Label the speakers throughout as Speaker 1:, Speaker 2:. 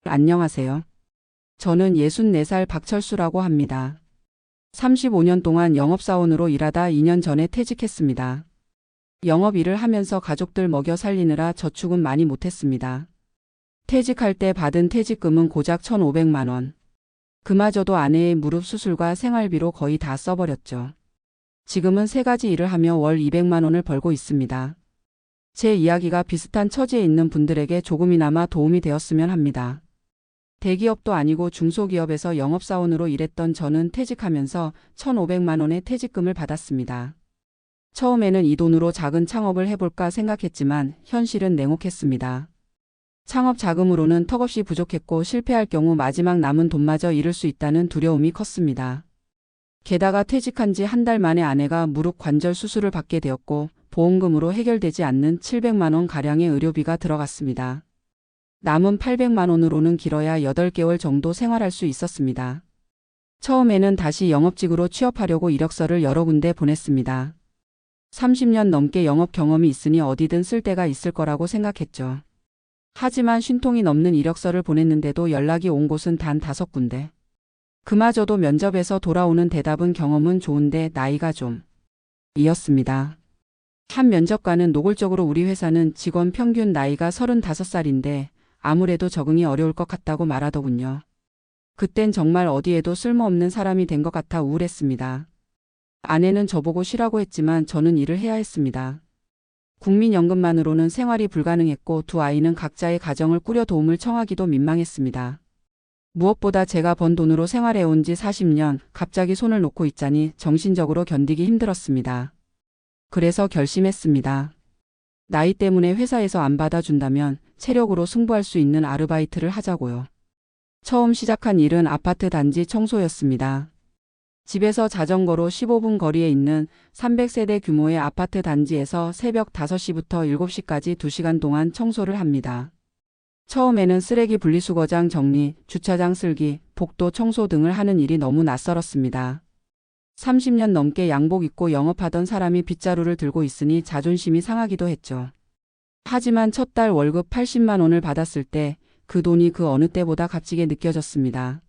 Speaker 1: 안녕하세요. 저는 64살 박철수라고 합니다. 35년 동안 영업사원으로 일하다 2년 전에 퇴직했습니다. 영업 일을 하면서 가족들 먹여 살리느라 저축은 많이 못했습니다. 퇴직할 때 받은 퇴직금은 고작 1,500만 원. 그마저도 아내의 무릎 수술과 생활비로 거의 다 써버렸죠. 지금은 3가지 일을 하며 월 200만 원을 벌고 있습니다. 제 이야기가 비슷한 처지에 있는 분들에게 조금이나마 도움이 되었으면 합니다. 대기업도 아니고 중소기업에서 영업사원으로 일했던 저는 퇴직하면서 1,500만 원의 퇴직금을 받았습니다. 처음에는 이 돈으로 작은 창업을 해볼까 생각했지만 현실은 냉혹했습니다. 창업 자금으로는 턱없이 부족했고 실패할 경우 마지막 남은 돈마저 잃을 수 있다는 두려움이 컸습니다. 게다가 퇴직한 지 한 달 만에 아내가 무릎 관절 수술을 받게 되었고 보험금으로 해결되지 않는 700만 원 가량의 의료비가 들어갔습니다. 남은 800만 원으로는 길어야 8개월 정도 생활할 수 있었습니다. 처음에는 다시 영업직으로 취업하려고 이력서를 여러 군데 보냈습니다. 30년 넘게 영업 경험이 있으니 어디든 쓸 데가 있을 거라고 생각했죠. 하지만 50통이 넘는 이력서를 보냈는데도 연락이 온 곳은 단 5군데. 그마저도 면접에서 돌아오는 대답은 경험은 좋은데 나이가 좀 이었습니다. 한 면접관은 노골적으로 우리 회사는 직원 평균 나이가 35살인데 아무래도 적응이 어려울 것 같다고 말하더군요. 그땐 정말 어디에도 쓸모없는 사람이 된 것 같아 우울했습니다. 아내는 저보고 쉬라고 했지만 저는 일을 해야 했습니다. 국민연금만으로는 생활이 불가능했고 2 아이는 각자의 가정을 꾸려 도움을 청하기도 민망했습니다. 무엇보다 제가 번 돈으로 생활해온 지 40년, 갑자기 손을 놓고 있자니 정신적으로 견디기 힘들었습니다. 그래서 결심했습니다. 나이 때문에 회사에서 안 받아준다면 체력으로 승부할 수 있는 아르바이트를 하자고요. 처음 시작한 일은 아파트 단지 청소였습니다. 집에서 자전거로 15분 거리에 있는 300세대 규모의 아파트 단지에서 새벽 5시부터 7시까지 2시간 동안 청소를 합니다. 처음에는 쓰레기 분리수거장 정리, 주차장 쓸기, 복도 청소 등을 하는 일이 너무 낯설었습니다. 30년 넘게 양복 입고 영업하던 사람이 빗자루를 들고 있으니 자존심이 상하기도 했죠. 하지만 첫 달 월급 80만 원을 받았을 때 그 돈이 그 어느 때보다 값지게 느껴졌습니다.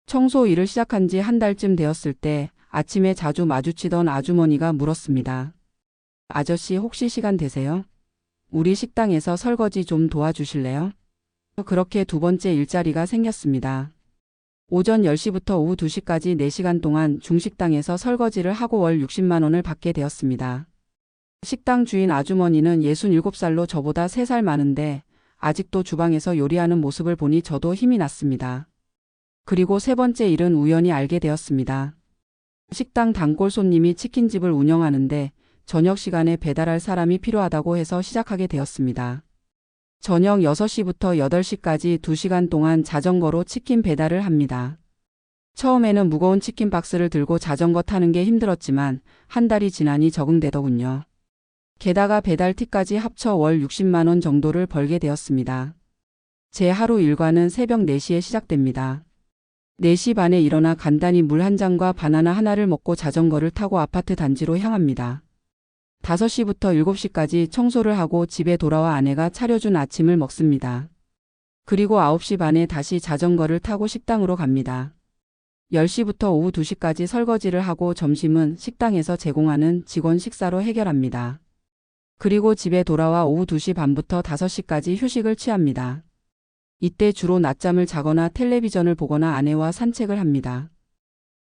Speaker 1: 청소 일을 시작한 지 한 달쯤 되었을 때 아침에 자주 마주치던 아주머니가 물었습니다. 아저씨 혹시 시간 되세요? 우리 식당에서 설거지 좀 도와주실래요? 그렇게 2번째 일자리가 생겼습니다. 오전 10시부터 오후 2시까지 4시간 동안 중식당에서 설거지를 하고 월 60만 원을 받게 되었습니다. 식당 주인 아주머니는 67살로 저보다 3살 많은데 아직도 주방에서 요리하는 모습을 보니 저도 힘이 났습니다. 그리고 3번째 일은 우연히 알게 되었습니다. 식당 단골 손님이 치킨집을 운영하는데 저녁 시간에 배달할 사람이 필요하다고 해서 시작하게 되었습니다. 저녁 6시부터 8시까지 2시간 동안 자전거로 치킨 배달을 합니다. 처음에는 무거운 치킨 박스를 들고 자전거 타는 게 힘들었지만 한 달이 지나니 적응되더군요. 게다가 배달 팁까지 합쳐 월 60만 원 정도를 벌게 되었습니다. 제 하루 일과는 새벽 4시에 시작됩니다. 4시 반에 일어나 간단히 물 한 잔과 바나나 하나를 먹고 자전거를 타고 아파트 단지로 향합니다. 5시부터 7시까지 청소를 하고 집에 돌아와 아내가 차려준 아침을 먹습니다. 그리고 9시 반에 다시 자전거를 타고 식당으로 갑니다. 10시부터 오후 2시까지 설거지를 하고 점심은 식당에서 제공하는 직원 식사로 해결합니다. 그리고 집에 돌아와 오후 2시 반부터 5시까지 휴식을 취합니다. 이때 주로 낮잠을 자거나 텔레비전을 보거나 아내와 산책을 합니다.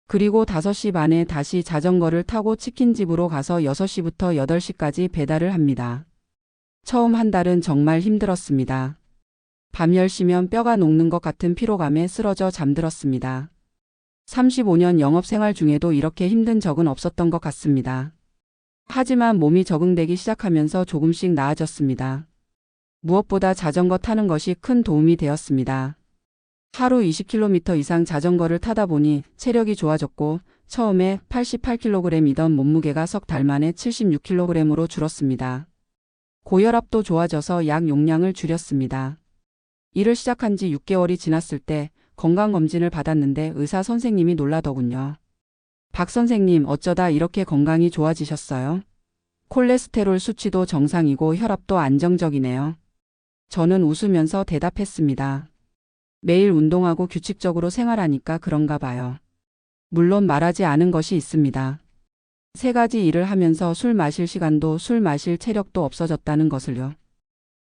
Speaker 1: 그리고 5시 반에 다시 자전거를 타고 치킨집으로 가서 6시부터 8시까지 배달을 합니다. 처음 한 달은 정말 힘들었습니다. 밤 10시면 뼈가 녹는 것 같은 피로감에 쓰러져 잠들었습니다. 35년 영업생활 중에도 이렇게 힘든 적은 없었던 것 같습니다. 하지만 몸이 적응되기 시작하면서 조금씩 나아졌습니다. 무엇보다 자전거 타는 것이 큰 도움이 되었습니다. 하루 20km 이상 자전거를 타다 보니 체력이 좋아졌고 처음에 88kg이던 몸무게가 석 달 만에 76kg으로 줄었습니다. 고혈압도 좋아져서 약 용량을 줄였습니다. 일을 시작한 지 6개월이 지났을 때 건강검진을 받았는데 의사 선생님이 놀라더군요. 박 선생님 어쩌다 이렇게 건강이 좋아지셨어요? 콜레스테롤 수치도 정상이고 혈압도 안정적이네요. 저는 웃으면서 대답했습니다. 매일 운동하고 규칙적으로 생활하니까 그런가 봐요. 물론 말하지 않은 것이 있습니다. 3가지 일을 하면서 술 마실 시간도 술 마실 체력도 없어졌다는 것을요.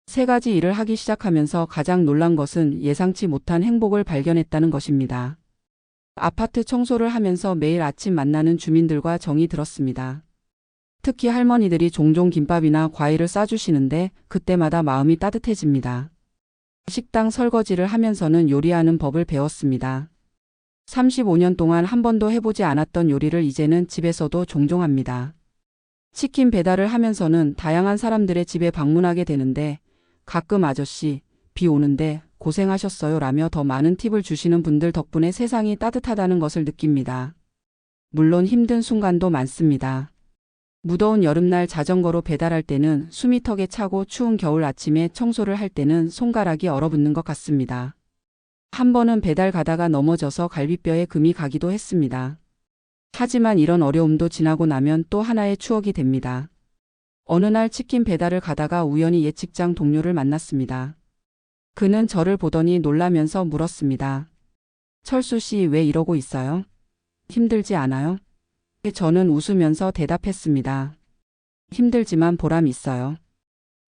Speaker 1: 3가지 일을 하기 시작하면서 가장 놀란 것은 예상치 못한 행복을 발견했다는 것입니다. 아파트 청소를 하면서 매일 아침 만나는 주민들과 정이 들었습니다. 특히 할머니들이 종종 김밥이나 과일을 싸주시는데 그때마다 마음이 따뜻해집니다. 식당 설거지를 하면서는 요리하는 법을 배웠습니다. 35년 동안 한 번도 해보지 않았던 요리를 이제는 집에서도 종종 합니다. 치킨 배달을 하면서는 다양한 사람들의 집에 방문하게 되는데 가끔 아저씨, 비 오는데 고생하셨어요 라며 더 많은 팁을 주시는 분들 덕분에 세상이 따뜻하다는 것을 느낍니다. 물론 힘든 순간도 많습니다. 무더운 여름날 자전거로 배달할 때는 숨이 턱에 차고 추운 겨울 아침에 청소를 할 때는 손가락이 얼어붙는 것 같습니다. 한 번은 배달 가다가 넘어져서 갈비뼈에 금이 가기도 했습니다. 하지만 이런 어려움도 지나고 나면 또 하나의 추억이 됩니다. 어느 날 치킨 배달을 가다가 우연히 옛 직장 동료를 만났습니다. 그는 저를 보더니 놀라면서 물었습니다. 철수 씨 왜 이러고 있어요? 힘들지 않아요? 저는 웃으면서 대답했습니다. 힘들지만 보람 있어요.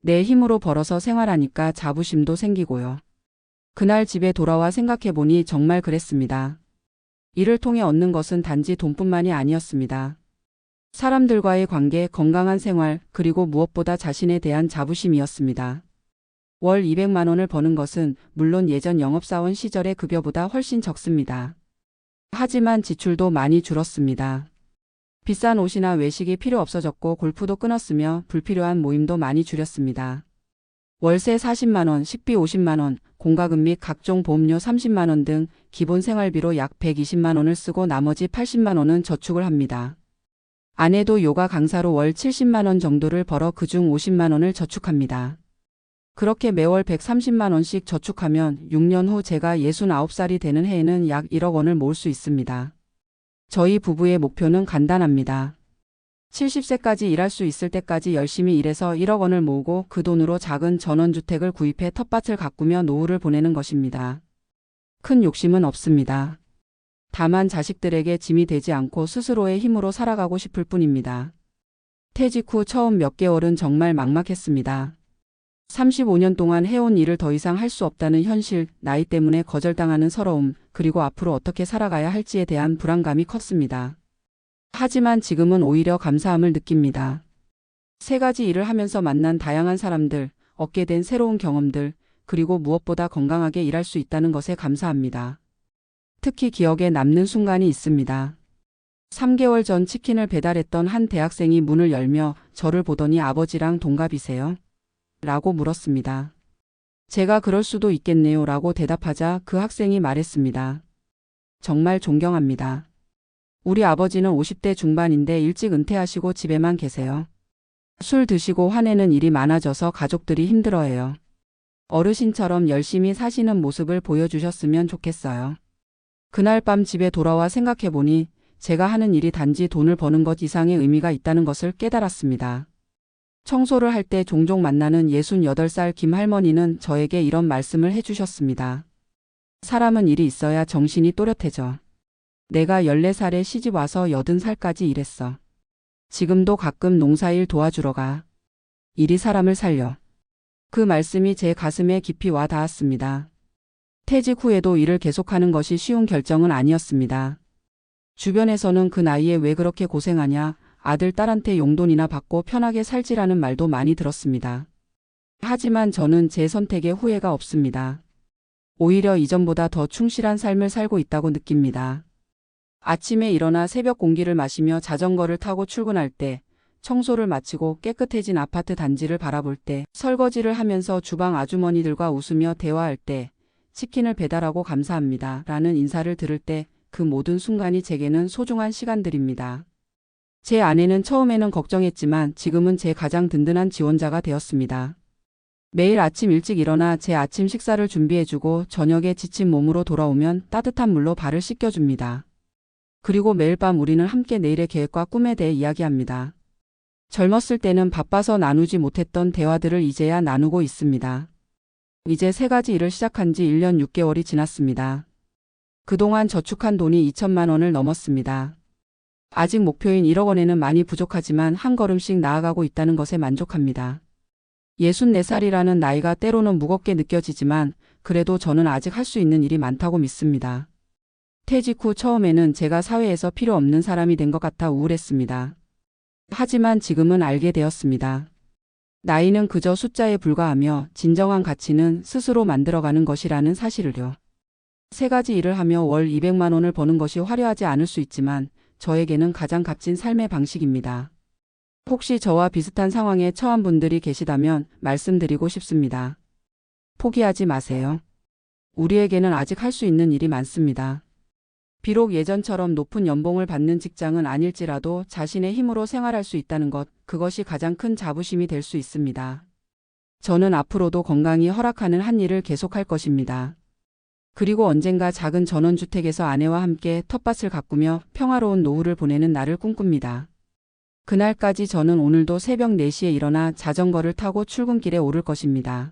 Speaker 1: 내 힘으로 벌어서 생활하니까 자부심도 생기고요. 그날 집에 돌아와 생각해보니 정말 그랬습니다. 이를 통해 얻는 것은 단지 돈뿐만이 아니었습니다. 사람들과의 관계, 건강한 생활, 그리고 무엇보다 자신에 대한 자부심이었습니다. 월 200만 원을 버는 것은 물론 예전 영업사원 시절의 급여보다 훨씬 적습니다. 하지만 지출도 많이 줄었습니다. 비싼 옷이나 외식이 필요 없어졌고 골프도 끊었으며 불필요한 모임도 많이 줄였습니다. 월세 40만 원, 식비 50만 원, 공과금 및 각종 보험료 30만 원 등 기본 생활비로 약 120만 원을 쓰고 나머지 80만 원은 저축을 합니다. 아내도 요가 강사로 월 70만 원 정도를 벌어 그중 50만 원을 저축합니다. 그렇게 매월 130만 원씩 저축하면 6년 후 제가 69살이 되는 해에는 약 1억 원을 모을 수 있습니다. 저희 부부의 목표는 간단합니다. 70세까지 일할 수 있을 때까지 열심히 일해서 1억 원을 모으고 그 돈으로 작은 전원주택을 구입해 텃밭을 가꾸며 노후를 보내는 것입니다. 큰 욕심은 없습니다. 다만 자식들에게 짐이 되지 않고 스스로의 힘으로 살아가고 싶을 뿐입니다. 퇴직 후 처음 몇 개월은 정말 막막했습니다. 35년 동안 해온 일을 더 이상 할 수 없다는 현실, 나이 때문에 거절당하는 서러움, 그리고 앞으로 어떻게 살아가야 할지에 대한 불안감이 컸습니다. 하지만 지금은 오히려 감사함을 느낍니다. 3가지 일을 하면서 만난 다양한 사람들, 얻게 된 새로운 경험들, 그리고 무엇보다 건강하게 일할 수 있다는 것에 감사합니다. 특히 기억에 남는 순간이 있습니다. 3개월 전 치킨을 배달했던 한 대학생이 문을 열며 저를 보더니 아버지랑 동갑이세요? 라고 물었습니다. 제가 그럴 수도 있겠네요 라고 대답하자 그 학생이 말했습니다. 정말 존경합니다. 우리 아버지는 50대 중반인데 일찍 은퇴하시고 집에만 계세요. 술 드시고 화내는 일이 많아져서 가족들이 힘들어해요. 어르신처럼 열심히 사시는 모습을 보여주셨으면 좋겠어요. 그날 밤 집에 돌아와 생각해보니 제가 하는 일이 단지 돈을 버는 것 이상의 의미가 있다는 것을 깨달았습니다. 청소를 할 때 종종 만나는 68살 김할머니는 저에게 이런 말씀을 해주셨습니다. 사람은 일이 있어야 정신이 또렷해져. 내가 14살에 시집 와서 80살까지 일했어. 지금도 가끔 농사일 도와주러 가. 일이 사람을 살려. 그 말씀이 제 가슴에 깊이 와 닿았습니다. 퇴직 후에도 일을 계속하는 것이 쉬운 결정은 아니었습니다. 주변에서는 그 나이에 왜 그렇게 고생하냐, 아들 딸한테 용돈이나 받고 편하게 살지라는 말도 많이 들었습니다. 하지만 저는 제 선택에 후회가 없습니다. 오히려 이전보다 더 충실한 삶을 살고 있다고 느낍니다. 아침에 일어나 새벽 공기를 마시며 자전거를 타고 출근할 때, 청소를 마치고 깨끗해진 아파트 단지를 바라볼 때, 설거지를 하면서 주방 아주머니들과 웃으며 대화할 때, 치킨을 배달하고 감사합니다 라는 인사를 들을 때 그 모든 순간이 제게는 소중한 시간들입니다. 제 아내는 처음에는 걱정했지만 지금은 제 가장 든든한 지원자가 되었습니다. 매일 아침 일찍 일어나 제 아침 식사를 준비해주고 저녁에 지친 몸으로 돌아오면 따뜻한 물로 발을 씻겨줍니다. 그리고 매일 밤 우리는 함께 내일의 계획과 꿈에 대해 이야기합니다. 젊었을 때는 바빠서 나누지 못했던 대화들을 이제야 나누고 있습니다. 이제 세 가지 일을 시작한 지 1년 6개월이 지났습니다. 그동안 저축한 돈이 2천만 원을 넘었습니다. 아직 목표인 1억 원에는 많이 부족하지만 한 걸음씩 나아가고 있다는 것에 만족합니다. 64살이라는 나이가 때로는 무겁게 느껴지지만 그래도 저는 아직 할 수 있는 일이 많다고 믿습니다. 퇴직 후 처음에는 제가 사회에서 필요 없는 사람이 된 것 같아 우울했습니다. 하지만 지금은 알게 되었습니다. 나이는 그저 숫자에 불과하며 진정한 가치는 스스로 만들어가는 것이라는 사실을요. 세 가지 일을 하며 월 200만 원을 버는 것이 화려하지 않을 수 있지만 저에게는 가장 값진 삶의 방식입니다. 혹시 저와 비슷한 상황에 처한 분들이 계시다면 말씀드리고 싶습니다. 포기하지 마세요. 우리에게는 아직 할 수 있는 일이 많습니다. 비록 예전처럼 높은 연봉을 받는 직장은 아닐지라도 자신의 힘으로 생활할 수 있다는 것, 그것이 가장 큰 자부심이 될 수 있습니다. 저는 앞으로도 건강이 허락하는 한 일을 계속할 것입니다. 그리고 언젠가 작은 전원주택에서 아내와 함께 텃밭을 가꾸며 평화로운 노후를 보내는 날을 꿈꿉니다. 그날까지 저는 오늘도 새벽 4시에 일어나 자전거를 타고 출근길에 오를 것입니다.